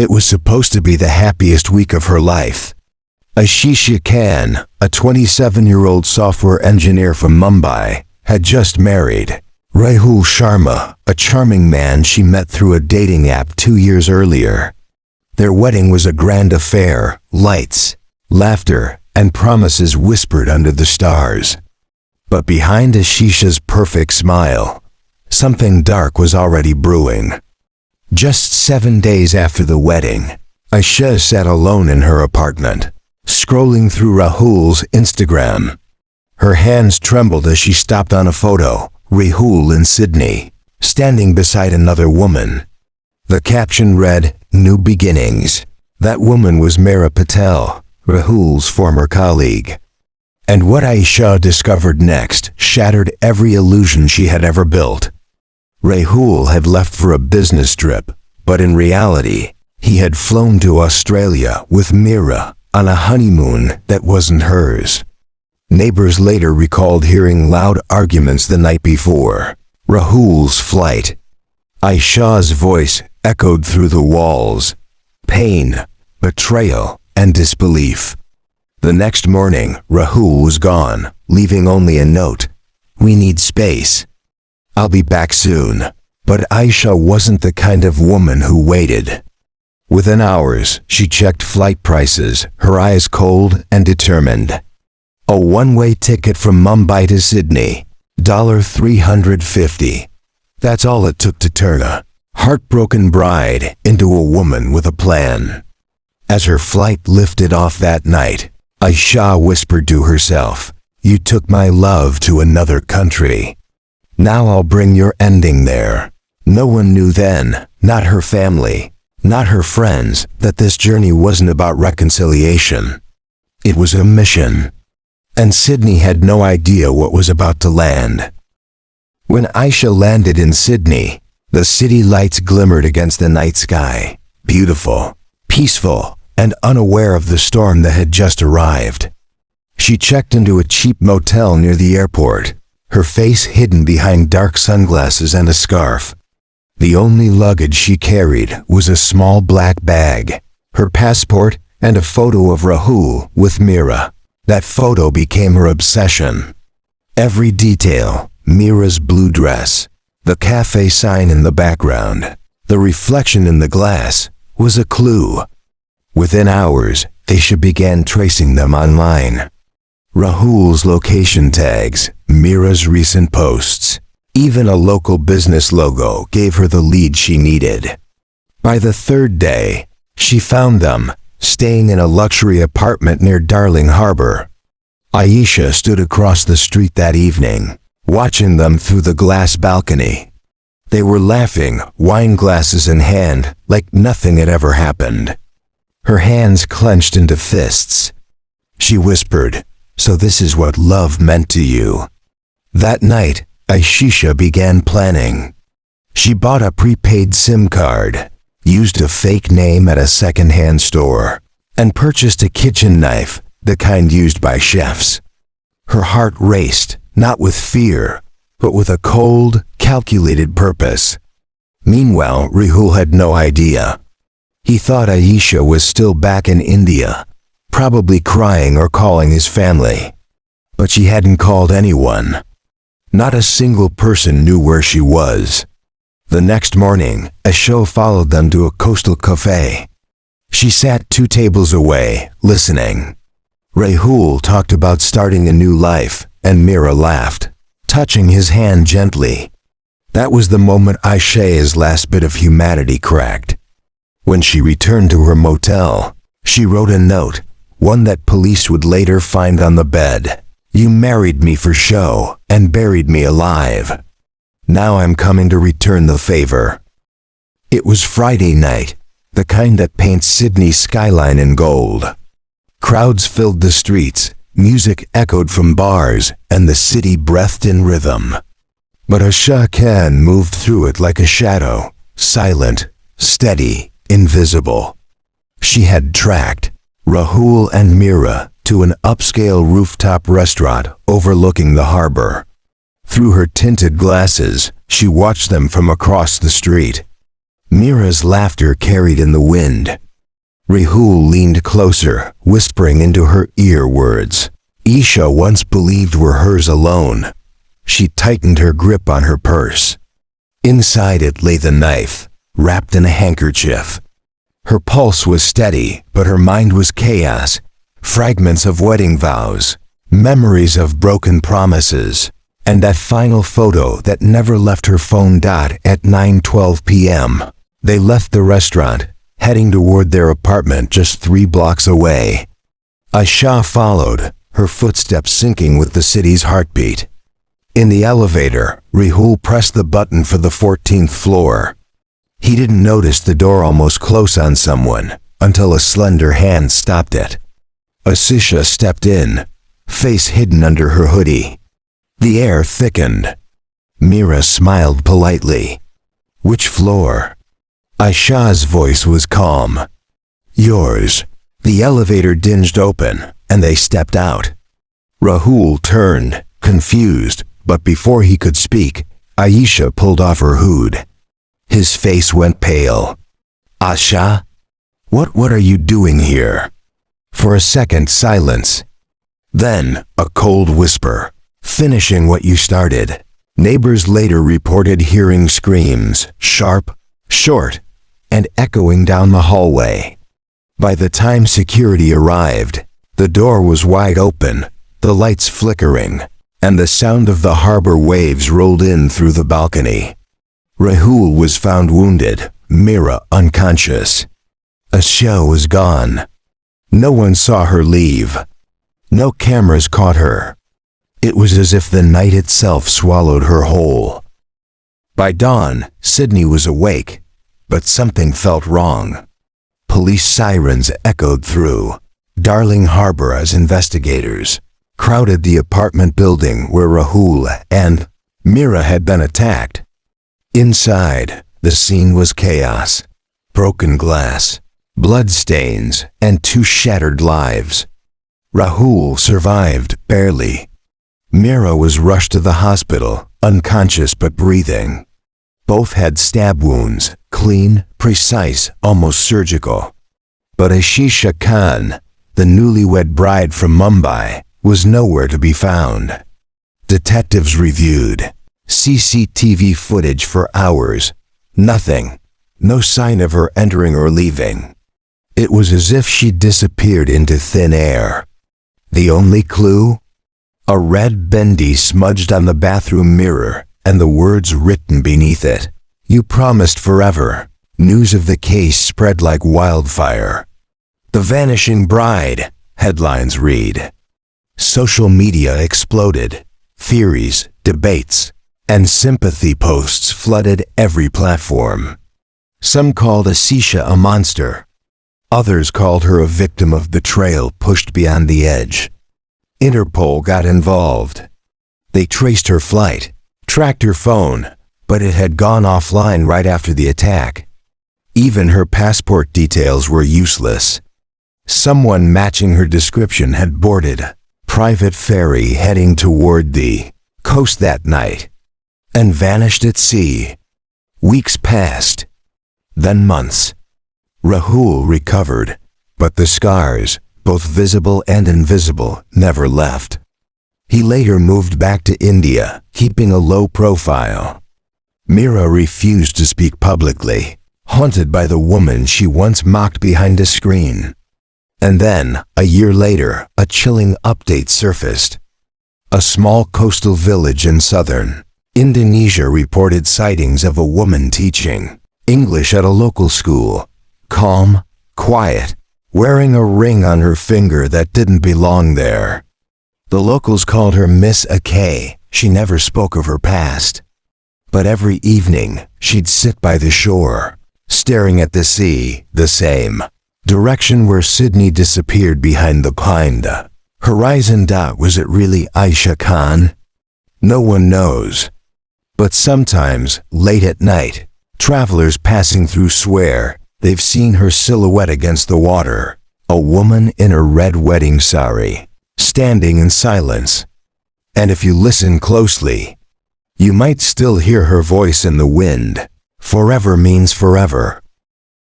It was supposed to be the happiest week of her life. Ashish Khan, a 27-year-old software engineer from Mumbai, had just married Rahul Sharma, a charming man she met through a dating app 2 years earlier. Their wedding was a grand affair, lights, laughter, and promises whispered under the stars. But behind Ashish's perfect smile, something dark was already brewing. Just 7 days after the wedding, Aisha sat alone in her apartment, scrolling through Rahul's Instagram. Her hands trembled as she stopped on a photo, Rahul in Sydney, standing beside another woman. The caption read, "New beginnings." That woman was Meera Patel, Rahul's former colleague. And what Aisha discovered next shattered every illusion she had ever built. Rahul had left for a business trip, but in reality, he had flown to Australia with Meera on a honeymoon that wasn't hers. Neighbors later recalled hearing loud arguments the night before Rahul's flight. Aisha's voice echoed through the walls. Pain, betrayal, and disbelief. The next morning, Rahul was gone, leaving only a note. "We need space. I'll be back soon." But Aisha wasn't the kind of woman who waited. Within hours, she checked flight prices, her eyes cold and determined. A one-way ticket from Mumbai to Sydney, $350. That's all it took to turn a heartbroken bride into a woman with a plan. As her flight lifted off that night, Aisha whispered to herself, "You took my love to another country. Now I'll bring your ending there." No one knew then, not her family, not her friends, that this journey wasn't about reconciliation. It was a mission. And Sydney had no idea what was about to land. When Aisha landed in Sydney, the city lights glimmered against the night sky, beautiful, peaceful, and unaware of the storm that had just arrived. She checked into a cheap motel near the airport, her face hidden behind dark sunglasses and a scarf. The only luggage she carried was a small black bag, her passport, and a photo of Rahul with Meera. That photo became her obsession. Every detail, Meera's blue dress, the cafe sign in the background, the reflection in the glass, was a clue. Within hours, Aisha began tracing them online. Rahul's location tags, Meera's recent posts, even a local business logo gave her the lead she needed. By the third day, she found them, staying in a luxury apartment near Darling Harbour. Aisha stood across the street that evening, watching them through the glass balcony. They were laughing, wine glasses in hand, like nothing had ever happened. Her hands clenched into fists. She whispered, "So this is what love meant to you." That night, Aisha began planning. She bought a prepaid SIM card, used a fake name at a second-hand store, and purchased a kitchen knife, the kind used by chefs. Her heart raced, not with fear, but with a cold, calculated purpose. Meanwhile, Rahul had no idea. He thought Aisha was still back in India, probably crying or calling his family. But she hadn't called anyone. Not a single person knew where she was. The next morning, Aisha followed them to a coastal cafe. She sat 2 tables away, listening. Rahul talked about starting a new life, and Meera laughed, touching his hand gently. That was the moment Aisha's last bit of humanity cracked. When she returned to her motel, she wrote a note, one that police would later find on the bed. "You married me for show and buried me alive. Now I'm coming to return the favor." It was Friday night, the kind that paints Sydney's skyline in gold. Crowds filled the streets, music echoed from bars, and the city breathed in rhythm. But Aisha Khan moved through it like a shadow, silent, steady, invisible. She had tracked Rahul and Meera to an upscale rooftop restaurant overlooking the harbor. Through her tinted glasses, she watched them from across the street. Mira's laughter carried in the wind. Rahul leaned closer, whispering into her ear words Isha once believed were hers alone. She tightened her grip on her purse. Inside it lay the knife, wrapped in a handkerchief. Her pulse was steady, but her mind was chaos. Fragments of wedding vows, memories of broken promises, and that final photo that never left her phone. At 9:12 p.m., they left the restaurant, heading toward their apartment just 3 blocks away. Aisha followed, her footsteps syncing with the city's heartbeat. In the elevator, Rahul pressed the button for the 14th floor. He didn't notice the door almost close on someone until a slender hand stopped it. Asisha stepped in, face hidden under her hoodie. The air thickened. Mira smiled politely. "Which floor?" Aisha's voice was calm. "Yours." The elevator dinged open, and they stepped out. Rahul turned, confused, but before he could speak, Aisha pulled off her hood. His face went pale. "Aisha? What are you doing here?" For a second, silence. Then, a cold whisper. "Finishing what you started." Neighbors later reported hearing screams, sharp, short, and echoing down the hallway. By the time security arrived, the door was wide open, the lights flickering, and the sound of the harbor waves rolled in through the balcony. Rahul was found wounded, Mira unconscious. Aisha was gone. No one saw her leave. No cameras caught her. It was as if the night itself swallowed her whole. By dawn, Sydney was awake, but something felt wrong. Police sirens echoed through Darling Harbour as investigators crowded the apartment building where Rahul and Mira had been attacked. Inside, the scene was chaos. Broken glass, bloodstains, and 2 shattered lives. Rahul survived, barely. Mira was rushed to the hospital, unconscious but breathing. Both had stab wounds, clean, precise, almost surgical. But Ashish Khan, the newlywed bride from Mumbai, was nowhere to be found. Detectives reviewed CCTV footage for hours. Nothing. No sign of her entering or leaving. It was as if she disappeared into thin air. The only clue? A red bindi smudged on the bathroom mirror, and the words written beneath it. "You promised forever." News of the case spread like wildfire. "The Vanishing Bride," headlines read. Social media exploded. Theories, debates, and sympathy posts flooded every platform. Some called Asisha a monster. Others called her a victim of betrayal pushed beyond the edge. Interpol got involved. They traced her flight, tracked her phone, but it had gone offline right after the attack. Even her passport details were useless. Someone matching her description had boarded a private ferry heading toward the coast that night and vanished at sea. Weeks passed, then months. Rahul recovered, but the scars, both visible and invisible, never left. He later moved back to India, keeping a low profile. Mira refused to speak publicly, haunted by the woman she once mocked behind a screen. And then, a year later, a chilling update surfaced. A small coastal village in southern Indonesia reported sightings of a woman teaching English at a local school. Calm, quiet, wearing a ring on her finger that didn't belong there. The locals called her Miss AK. She never spoke of her past. But every evening, she'd sit by the shore, staring at the sea, the same direction where Sydney disappeared behind the pine horizon. Was it really Aisha Khan? No one knows. But sometimes, late at night, travelers passing through swear they've seen her silhouette against the water, a woman in a red wedding sari, standing in silence. And if you listen closely, you might still hear her voice in the wind, Forever means forever.